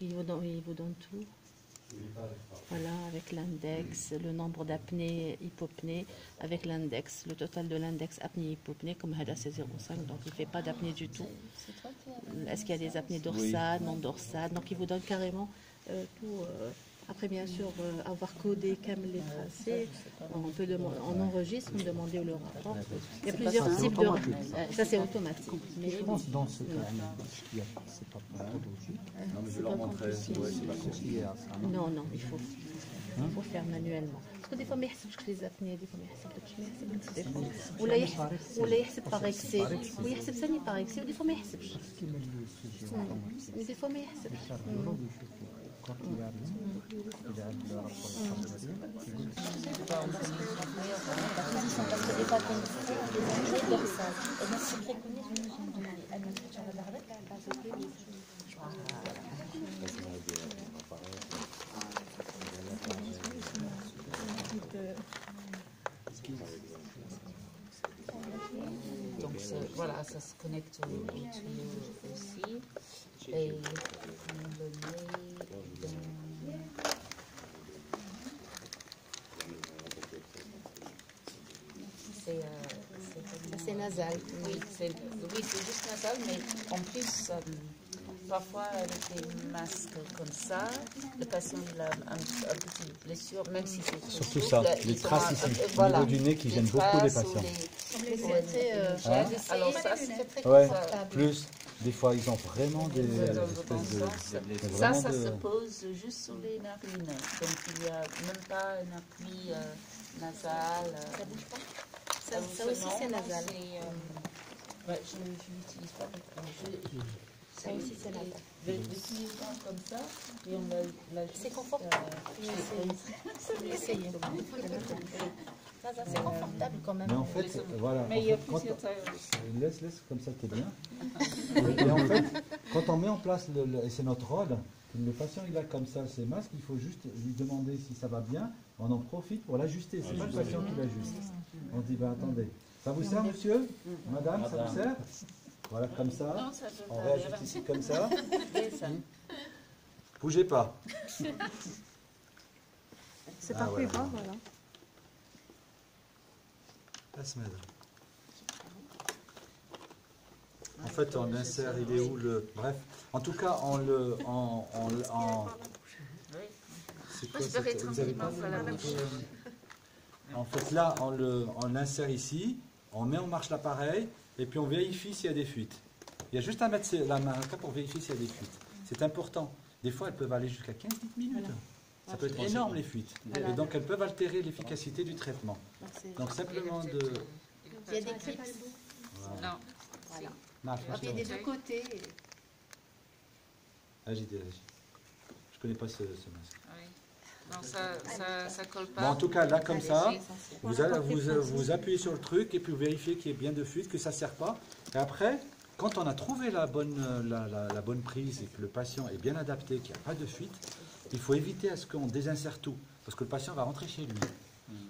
il vous donne tout. Voilà, avec l'index, le nombre d'apnées, hypopnées, avec l'index, le total de l'index apnée-hypopnée, comme Hada c'est 0,5, donc il ne fait pas d'apnée du tout. Est-ce qu'il y a des apnées dorsales, non dorsales? Donc il vous donne carrément tout. Après, bien sûr, avoir codé comme les tracés, on enregistre, on demande le rapport. Il y a plusieurs types de. Ça, c'est automatique. Mais je pense que dans ce cas, c'est pas pathologique. Non, mais je vais leur montrer. C'est pas compliqué. Non, il faut faire manuellement. Parce que des fois, ما يحسبش les apnées, des fois, ما يحسبش des fois. ولا يحسب par excès. ويحسب ثاني par excès, ou des fois, ما يحسبش. Mais des fois, ما يحسبش. Quand il a le rapport la position, parce que des fois, quand les apnées dorsales, et donc c'est préconisé, donc voilà, ça se connecte au tuyau aussi. Et on le met C'est nasal. Oui, c'est juste nasal, mais en plus, parfois avec des masques comme ça, le patient il a un petit blessure, même si c'est surtout ça, les traces ici, au niveau du nez qui gênent beaucoup les patients. Alors ça, c'est très confortable. Plus, des fois, ils ont vraiment des espèces de... Ça se pose juste sur les narines, donc il n'y a même pas un appui nasal. Ça bouge pas. Ça aussi, c'est nasal. Je n'utilise pas beaucoup. Ça aussi, c'est nasal. Je l'utilise comme ça, et on l'a juste... C'est confortable. Essayez. C'est confortable quand même. Mais en fait, voilà. Mais il y a plusieurs tailles. Laisse, comme ça, t'es bien. Et en fait, quand on met en place, et c'est notre rôle, le patient il a comme ça ses masques, il faut juste lui demander si ça va bien, on en profite pour l'ajuster, c'est pas le patient qui l'ajuste. On dit, attendez, ça vous sert monsieur? Madame, ça vous sert? Voilà, comme ça, on réajuste ici comme ça. Bougez pas. C'est parfait, voilà. Asmed. En fait, on insère, il est où le... Bref, en tout cas, on le... C'est quoi cette... Vous avez pas En fait, là, on l'insère ici, on met en marche l'appareil, et puis on vérifie s'il y a des fuites. Il y a juste à mettre la main pour vérifier s'il y a des fuites. C'est important. Des fois, elles peuvent aller jusqu'à 15 minutes. Ça peut être énorme, les fuites. Et donc, elles peuvent altérer l'efficacité du traitement. Donc, simplement de... Il y a des clips. Non. Voilà. Il y a des deux côtés. Agis. Je connais pas ce masque. Non, ça colle pas. Bon, en tout cas, là, comme ça, vous appuyez sur le truc et puis vous vérifiez qu'il y ait bien de fuite, que ça ne sert pas. Et après, quand on a trouvé la bonne prise et que le patient est bien adapté, qu'il n'y a pas de fuite, il faut éviter à ce qu'on désinsère tout, parce que le patient va rentrer chez lui.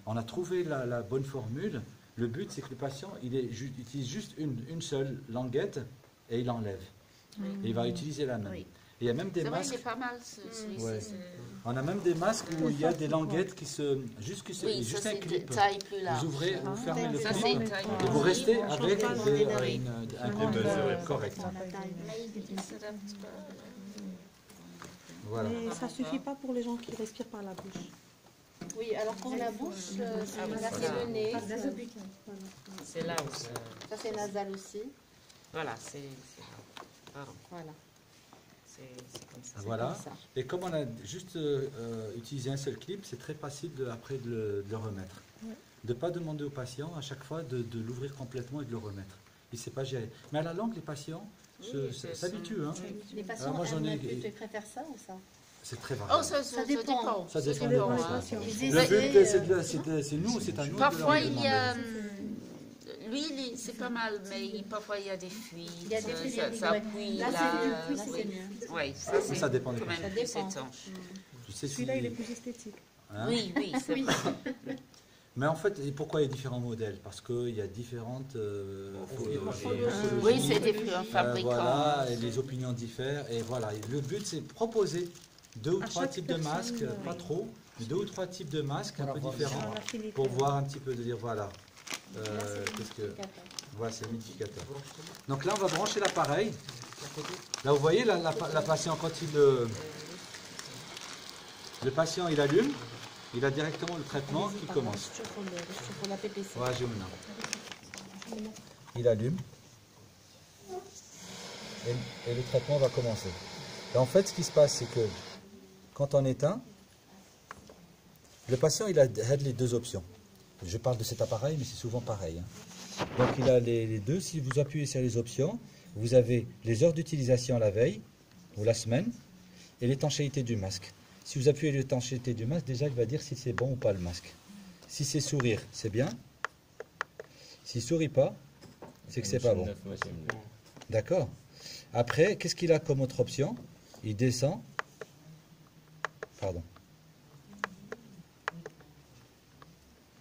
On a trouvé la bonne formule. Le but, c'est que le patient utilise juste une seule languette et il enlève. Et il va utiliser la main. Et il y a même des masques. C'est pas mal. On a même des masques où il y a des languettes qui se... Juste un clip. Vous ouvrez, vous fermez le clip et vous restez avec un clip correct. Voilà. Mais ça ne suffit pas pour les gens qui respirent par la bouche. Oui, alors pour la bouche, c'est le nez. C'est là où ça c'est nasal aussi. Voilà, c'est Voilà. C'est comme ça. Voilà. Comme ça. Et comme on a juste utilisé un seul clip, c'est très facile après de le remettre. Ouais. De ne pas demander au patient à chaque fois de l'ouvrir complètement et de le remettre. Il ne sait pas gérer. Mais à la longue, les patients s'habituent. Hein. Les patients, tu préfères ça ou ça? C'est très variable. Oh, ça dépend. Ça dépend des patients. Le but, c'est nous, c'est à nous. Parfois, il y a... Lui, c'est pas mal, mais parfois il y a des fuites. Il y a des fuites. Ça appuie là. C'est mieux. Oui, ça dépend des quand même plus étanche. Celui-là, il est plus esthétique. Hein? Oui, c'est vrai. Mais en fait, et pourquoi il y a différents modèles? Parce qu'il y a différentes Oui, c'est différents fabricants. voilà, et les opinions diffèrent. Et voilà, et le but, c'est de proposer 2 ou 3 types de masques, pas trop, mais 2 ou 3 types de masques un peu différents pour voir un petit peu, de dire voilà. Qu'est-ce que... Voilà, c'est le modificateur. Donc là, on va brancher l'appareil. Là, vous voyez, la patient, quand le patient il allume, il a directement le traitement qui commence. Voilà, il allume et le traitement va commencer. Et en fait, ce qui se passe, c'est que quand on éteint, le patient il a les 2 options. Je parle de cet appareil, mais c'est souvent pareil. Hein. Donc il a les 2. Si vous appuyez sur les options, vous avez les heures d'utilisation la veille ou la semaine et l'étanchéité du masque. Si vous appuyez l'étanchéité du masque, déjà il va dire si c'est bon ou pas le masque. Si c'est sourire, c'est bien. S'il ne sourit pas, c'est que c'est pas bon. D'accord. Après, qu'est-ce qu'il a comme autre option? Il descend. Pardon.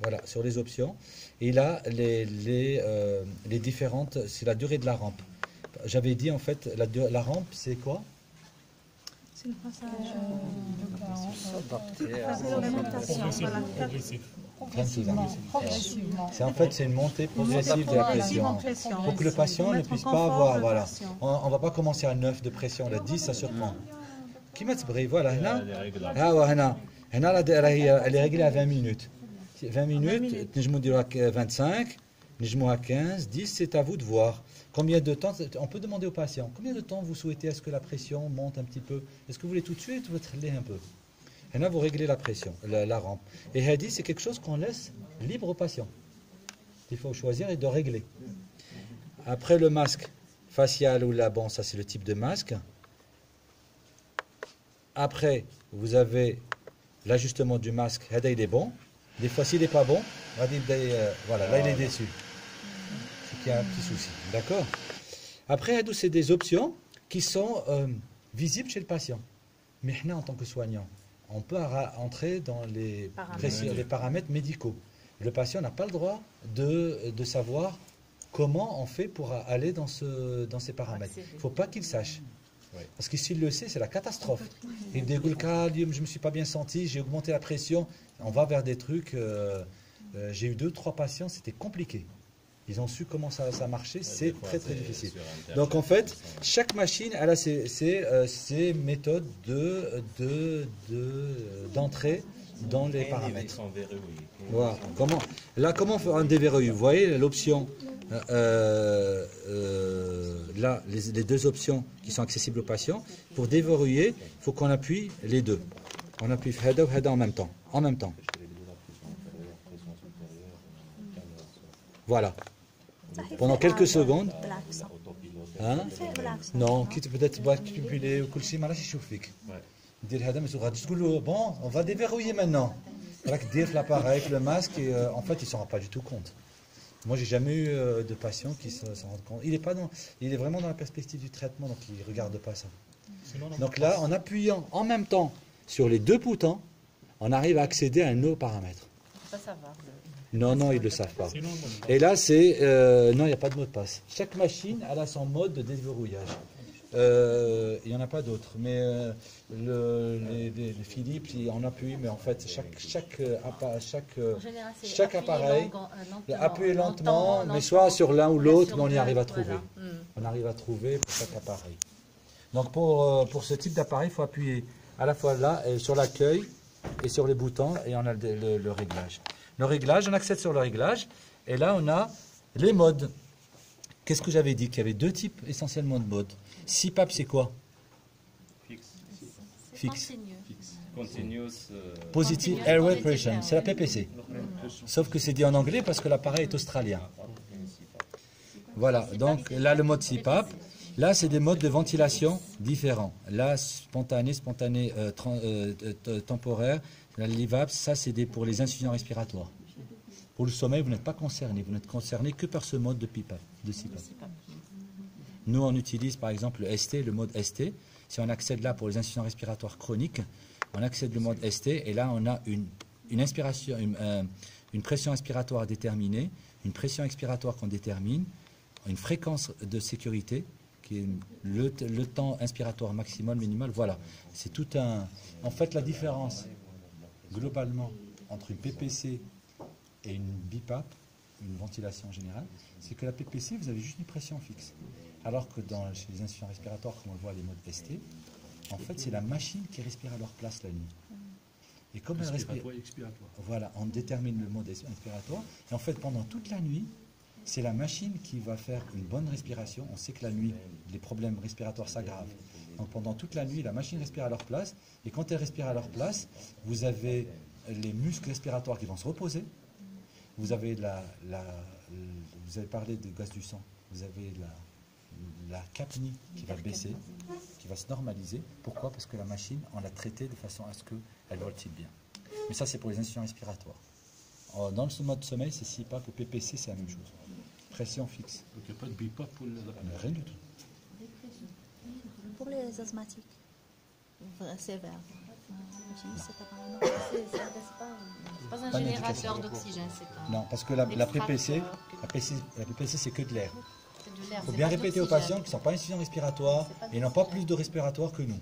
Voilà, sur les options. Et il a les différentes, c'est la durée de la rampe. J'avais dit en fait, la rampe, c'est quoi? C'est le passage c'est en fait c'est une montée progressive de la pression. Pour que le patient ne puisse pas avoir, voilà. On ne va pas commencer à 9 de pression, la 10 ça surprend. Qui met ce bruit? Voilà, elle est réglée à 20 minutes. 20 minutes, nous dire à 25, nous à 15, 10, c'est à vous de voir. Combien de temps, on peut demander au patient, combien de temps vous souhaitez à ce que la pression monte un petit peu? Est-ce que vous voulez tout de suite ou vous voulez un peu? Et là, vous réglez la pression, la rampe. Et Hadi, c'est quelque chose qu'on laisse libre au patient. Il faut choisir et de régler. Après le masque facial ou là, bon, ça c'est le type de masque. Après, vous avez l'ajustement du masque. Hadi, il est bon. Des fois, s'il n'est pas bon, voilà, là il est déçu. C'est qu'il y a un petit souci. D'accord? Après, c'est des options qui sont visibles chez le patient. Mais nous, en tant que soignant, on peut entrer dans les paramètres médicaux. Le patient n'a pas le droit de savoir comment on fait pour aller dans ces paramètres. Il ne faut pas qu'il sache. Parce que s'il le sait, c'est la catastrophe. Il dit, je ne me suis pas bien senti, j'ai augmenté la pression. On va vers des trucs. J'ai eu 2-3 patients, c'était compliqué. Ils ont su comment ça marchait, c'est très très difficile. Donc en fait, chaque machine elle a ses méthodes d'entrée dans les paramètres. Voilà. Comment faire un déverrouillage? Vous voyez l'option, là, les 2 options qui sont accessibles aux patients. Pour déverrouiller, il faut qu'on appuie les 2. On appuie Hada ou Hada en même temps. Voilà. Pendant quelques secondes. Hein? Non, peut-être manipuler ou bon, on va déverrouiller maintenant. L'appareil, le masque, et, en fait, il ne s'en rend pas du tout compte. Moi, j'ai jamais eu de patient qui s'en rend compte. Il est vraiment dans la perspective du traitement, donc il ne regarde pas ça. Donc là, en appuyant en même temps sur les 2 boutons, on arrive à accéder à un autre paramètre. Ça va. Non, ils ne le savent pas. Et là, c'est... non, il n'y a pas de mot de passe. Chaque machine, elle a son mode de déverrouillage. Il n'y en a pas d'autres. Mais les Philips, on appuie, mais en fait, chaque appareil, appuie lentement, mais soit sur l'un ou l'autre, mais on y arrive à trouver. On arrive à trouver pour chaque appareil. Donc, pour ce type d'appareil, il faut appuyer à la fois là, et sur l'accueil, et sur les boutons, et on a le réglage. Le réglage, on accède sur le réglage, et là on a les modes. Qu'est-ce que j'avais dit? Qu'il y avait 2 types essentiellement de modes. CPAP, c'est quoi? Fixe. Positive Airway Pressure, c'est la PPC. Sauf que c'est dit en anglais parce que l'appareil est australien. Voilà, donc là le mode CPAP. Là, c'est des modes de ventilation différents. Là, spontané, temporaire. La LIVAPS, ça, c'est pour les insuffisances respiratoires. Pour le sommeil, vous n'êtes pas concerné. Vous n'êtes concerné que par ce mode de CPAP. Nous, on utilise par exemple le ST, le mode ST. Si on accède là pour les insuffisances respiratoires chroniques, on accède le mode ST et là, on a une inspiration, une pression inspiratoire déterminée, une pression expiratoire qu'on détermine, une fréquence de sécurité, qui est le temps inspiratoire maximal, minimal. Voilà, c'est tout un... En fait, la différence, globalement, entre une PPC et une BiPAP, une ventilation générale, c'est que la PPC, vous avez juste une pression fixe. Alors que chez les insuffisants respiratoires, comme on le voit, les modes ST, en fait, c'est la machine qui respire à leur place la nuit. Et comme elle respire, expiratoire. Voilà, on détermine le mode inspiratoire. Et en fait, pendant toute la nuit, c'est la machine qui va faire une bonne respiration. On sait que la nuit, les problèmes respiratoires s'aggravent. Donc pendant toute la nuit, la machine respire à leur place. Et quand elle respire à leur place, vous avez les muscles respiratoires qui vont se reposer. Vous avez vous avez parlé de gaz du sang. Vous avez la capnie qui va baisser, qui va se normaliser. Pourquoi? Parce que la machine, on l'a traitée de façon à ce qu'elle voltile bien. Mais ça, c'est pour les insuffisants respiratoires. Dans le mode sommeil, c'est CPAP ou PPC, c'est la même chose. Pression fixe. Donc il n'y a pas de BiPAP pour les apnées? Rien du tout. Pour les asthmatiques, sévères. C'est pas un générateur d'oxygène, c'est un... Non, parce que la PPC, c'est que de l'air. Il faut bien répéter aux patients qu'ils ne sont pas insuffisants respiratoires et n'ont pas plus de respiratoire que nous.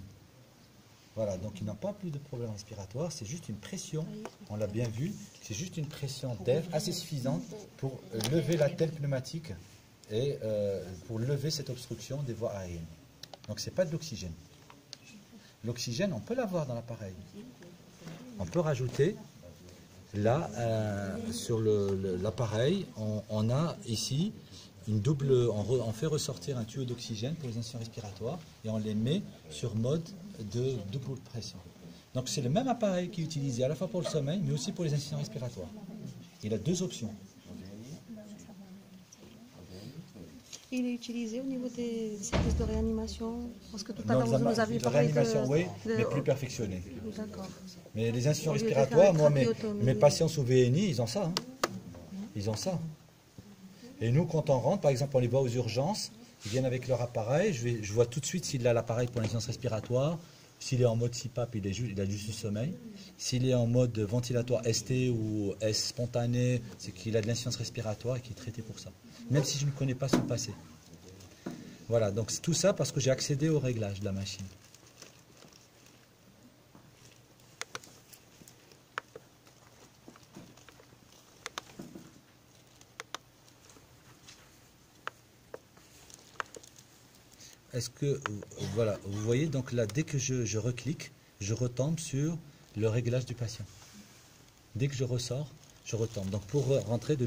Voilà, donc ils n'ont pas plus de problèmes respiratoires, c'est juste une pression, on l'a bien vu, c'est juste une pression d'air assez suffisante pour lever la telle pneumatique et pour lever cette obstruction des voies aériennes. Donc ce n'est pas de l'oxygène. L'oxygène, on peut l'avoir dans l'appareil. On peut rajouter, là, sur l'appareil, on a ici une double, on fait ressortir un tuyau d'oxygène pour les insuffisants respiratoires et on les met sur mode de double pression. Donc c'est le même appareil qui est utilisé à la fois pour le sommeil mais aussi pour les insuffisants respiratoires. Il a deux options. Il est utilisé au niveau des services de réanimation, parce que tout à Non, l'heure vous nous avez de parlé réanimation, oui, mais plus perfectionné. D'accord. Mais les insuffisants Au lieu de respiratoires, faire moi, une mes trachéotomie. patients sous VNI, ils ont ça. Hein. Ils ont ça. Et nous, quand on rentre, par exemple, on les voit aux urgences, ils viennent avec leur appareil, je vois tout de suite s'il a l'appareil pour l'insuffisance respiratoire, s'il est en mode CPAP, il a juste du sommeil. S'il est en mode ventilatoire ST ou S spontané, c'est qu'il a de l'insuffisance respiratoire et qu'il est traité pour ça. Même si je ne connais pas son passé. Voilà, donc c'est tout ça parce que j'ai accédé au réglage de la machine. Est-ce que, voilà, vous voyez, donc là, dès que je reclique, je retombe sur le réglage du patient. Dès que je ressors, je retombe. Donc pour rentrer de